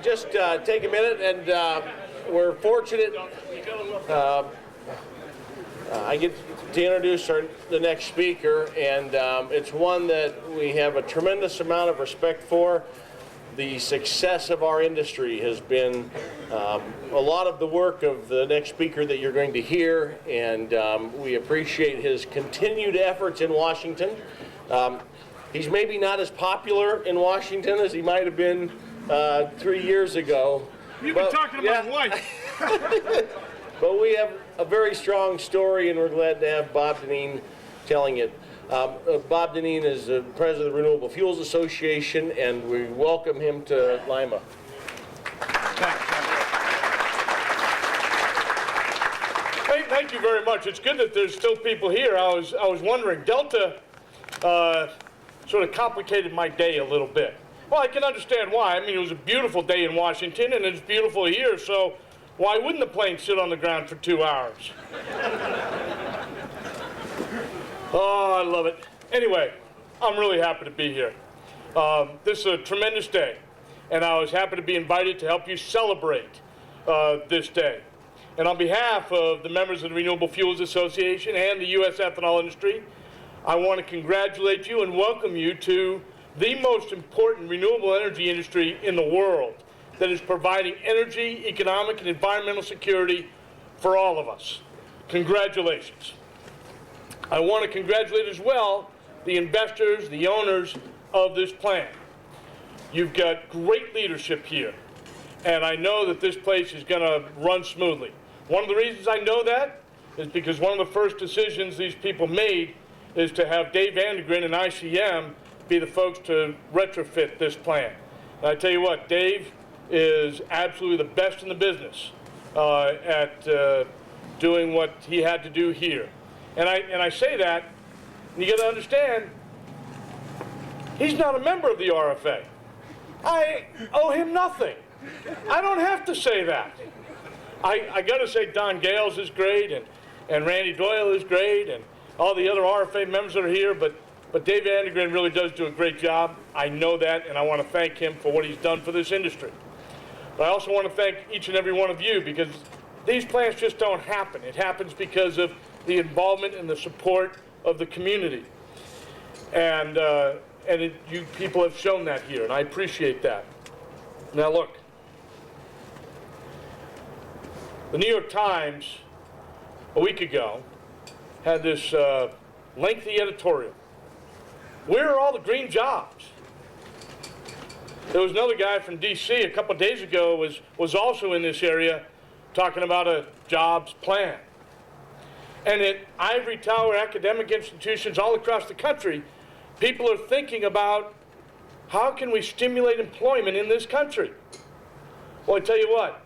just take a minute, and we're fortunate. I get to introduce the next speaker, and it's one that we have a tremendous amount of respect for. The success of our industry has been a lot of the work of the next speaker that you're going to hear, and we appreciate his continued efforts in Washington. He's maybe not as popular in Washington as he might have been 3 years ago. You've been talking about white. But we have a very strong story, and we're glad to have Bob Dinneen telling it. Bob Dinneen is the president of the Renewable Fuels Association, and we welcome him to Lima. Thank you very much. It's good that there's still people here. I was wondering, Delta sort of complicated my day a little bit. Well, I can understand why. I mean, it was a beautiful day in Washington, and it's beautiful here, so why wouldn't the plane sit on the ground for 2 hours? Oh, I love it. Anyway, I'm really happy to be here. This is a tremendous day, and I was happy to be invited to help you celebrate this day. And on behalf of the members of the Renewable Fuels Association and the U.S. ethanol industry, I want to congratulate you and welcome you to the most important renewable energy industry in the world that is providing energy, economic, and environmental security for all of us. Congratulations. I want to congratulate as well the investors, the owners of this plant. You've got great leadership here, and I know that this place is going to run smoothly. One of the reasons I know that is because one of the first decisions these people made is to have Dave Vandergren and ICM be the folks to retrofit this plant. And I tell you what, Dave is absolutely the best in the business at doing what he had to do here. And I say that, and you got to understand, he's not a member of the RFA. I owe him nothing. I don't have to say that. I got to say Don Gales is great, and Randy Doyle is great, and all the other RFA members that are here, but Dave Vandergren really does do a great job. I know that, and I want to thank him for what he's done for this industry. But I also want to thank each and every one of you, because these plants just don't happen. It happens because of the involvement and the support of the community. And you people have shown that here, and I appreciate that. Now look, the New York Times a week ago had this lengthy editorial. Where are all the green jobs? There was another guy from DC a couple of days ago was also in this area talking about a jobs plan. And at ivory tower academic institutions all across the country, people are thinking about how can we stimulate employment in this country. Well, I tell you what,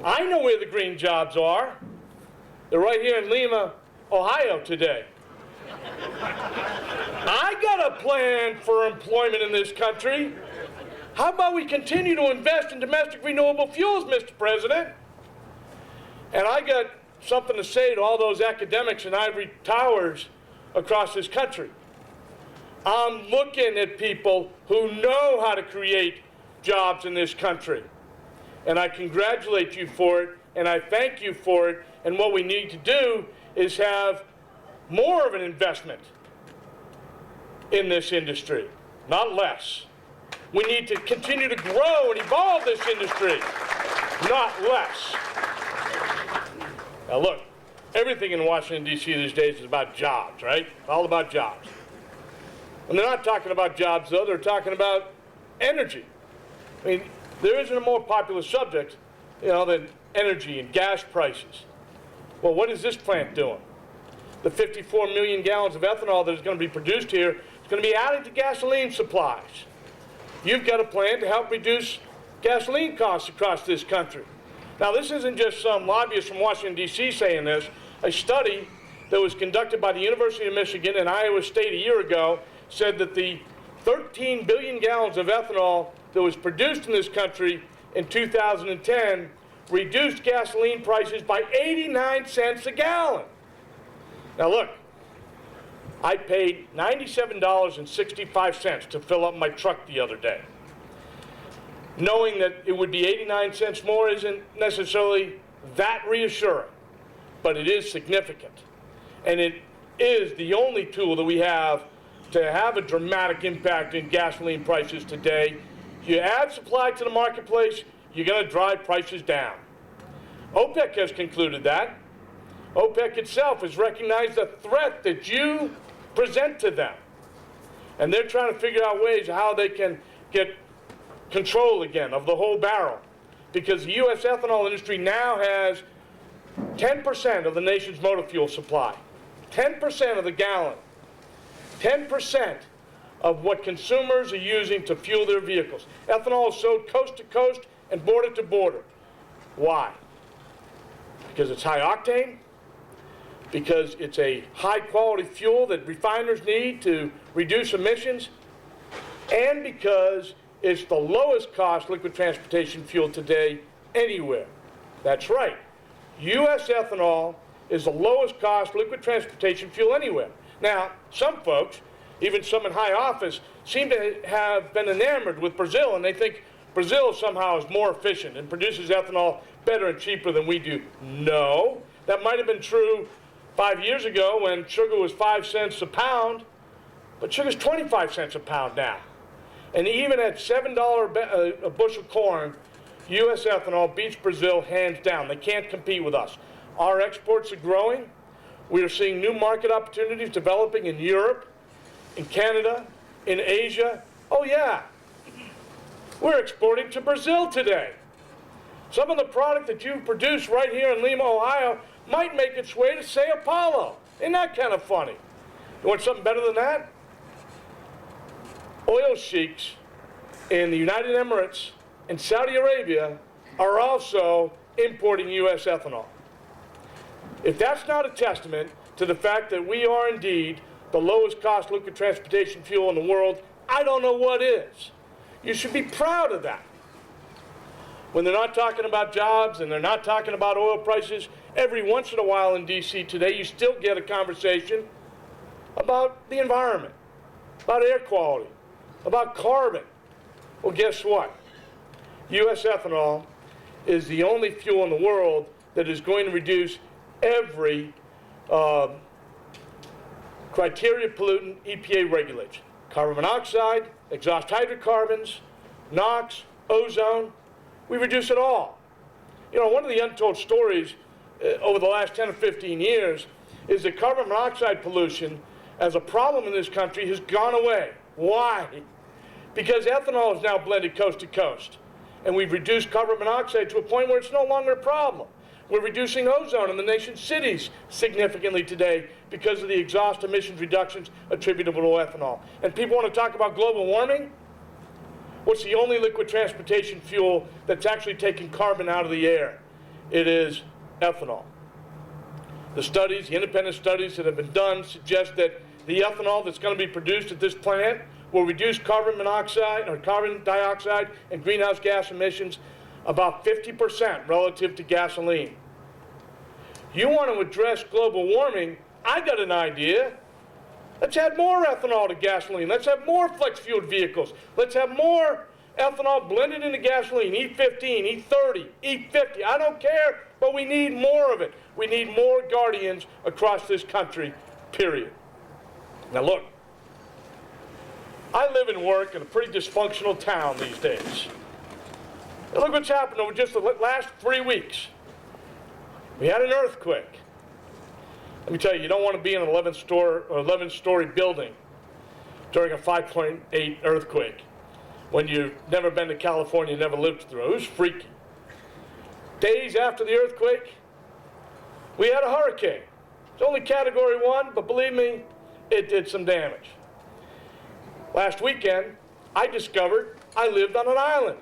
I know where the green jobs are. They're right here in Lima, Ohio today. I got a plan for employment in this country. How about we continue to invest in domestic renewable fuels, Mr. President? And I got something to say to all those academics in ivory towers across this country. I'm looking at people who know how to create jobs in this country. And I congratulate you for it, and I thank you for it. And what we need to do is have more of an investment in this industry, not less. We need to continue to grow and evolve this industry, not less. Now look, everything in Washington, D.C. these days is about jobs, right? All about jobs. And they're not talking about jobs, though. They're talking about energy. I mean, there isn't a more popular subject, than energy and gas prices. Well, what is this plant doing? The 54 million gallons of ethanol that is going to be produced here is going to be added to gasoline supplies. You've got a plan to help reduce gasoline costs across this country. Now, this isn't just some lobbyist from Washington, D.C. saying this. A study that was conducted by the University of Michigan and Iowa State a year ago said that the 13 billion gallons of ethanol that was produced in this country in 2010 reduced gasoline prices by 89 cents a gallon. Now look, I paid $97.65 to fill up my truck the other day. knowing that it would be 89 cents more isn't necessarily that reassuring, but it is significant. And it is the only tool that we have to have a dramatic impact in gasoline prices today. You add supply to the marketplace, you're going to drive prices down. OPEC has concluded that. OPEC itself has recognized the threat that you present to them. And they're trying to figure out ways how they can get control again of the whole barrel. Because the U.S. ethanol industry now has 10% of the nation's motor fuel supply, 10% of the gallon, 10% of what consumers are using to fuel their vehicles. Ethanol is sold coast to coast and border to border. Why? Because it's high octane, because it's a high quality fuel that refiners need to reduce emissions, and because it's the lowest cost liquid transportation fuel today anywhere. That's right. U.S. ethanol is the lowest cost liquid transportation fuel anywhere. Now, some folks, even some in high office, seem to have been enamored with Brazil, and they think Brazil somehow is more efficient and produces ethanol better and cheaper than we do. No, that might have been true 5 years ago when sugar was 5 cents a pound, but sugar's 25 cents a pound now. And even at $7 a bushel corn, U.S. ethanol beats Brazil hands down. They can't compete with us. Our exports are growing. We are seeing new market opportunities developing in Europe, in Canada, in Asia. Oh yeah, we're exporting to Brazil today. Some of the product that you produce right here in Lima, Ohio, might make its way to Sao Paulo. Isn't that kind of funny? You want something better than that? Oil sheiks in the United Emirates and Saudi Arabia are also importing U.S. ethanol. If that's not a testament to the fact that we are indeed the lowest cost liquid transportation fuel in the world, I don't know what is. You should be proud of that. When they're not talking about jobs and they're not talking about oil prices, every once in a while in D.C. today, you still get a conversation about the environment, about air quality, about carbon. Well, guess what? U.S. ethanol is the only fuel in the world that is going to reduce every criteria pollutant EPA regulates. Carbon monoxide, exhaust hydrocarbons, NOx, ozone. We reduce it all. You know, one of the untold stories over the last 10 or 15 years is that carbon monoxide pollution as a problem in this country has gone away. Why? Because ethanol is now blended coast to coast. And we've reduced carbon monoxide to a point where it's no longer a problem. We're reducing ozone in the nation's cities significantly today because of the exhaust emissions reductions attributable to ethanol. And people want to talk about global warming? What's the only liquid transportation fuel that's actually taking carbon out of the air? It is ethanol. The studies, the independent studies that have been done suggest that the ethanol that's going to be produced at this plant will reduce carbon monoxide or carbon dioxide and greenhouse gas emissions about 50% relative to gasoline. You want to address global warming? I got an idea. Let's add more ethanol to gasoline. Let's have more flex-fueled vehicles. Let's have more ethanol blended into gasoline, E15, E30, E50. I don't care, but we need more of it. We need more guardians across this country, period. Now look, I live and work in a pretty dysfunctional town these days. And look what's happened over just the last 3 weeks. We had an earthquake. Let me tell you, you don't want to be in an 11-story building during a 5.8 earthquake when you've never been to California, never lived through it. It was freaky. Days after the earthquake, we had a hurricane. It's only Category 1, but believe me, it did some damage. Last weekend, I discovered I lived on an island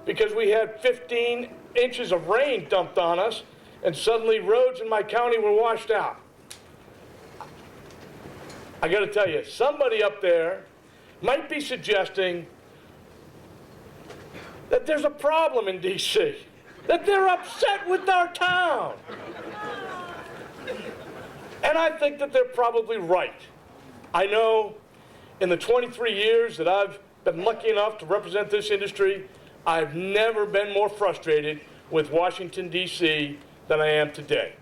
because we had 15 inches of rain dumped on us, and suddenly roads in my county were washed out. I got to tell you, somebody up there might be suggesting that there's a problem in D.C., that they're upset with our town. And I think that they're probably right. I know in the 23 years that I've been lucky enough to represent this industry, I've never been more frustrated with Washington, D.C. than I am today.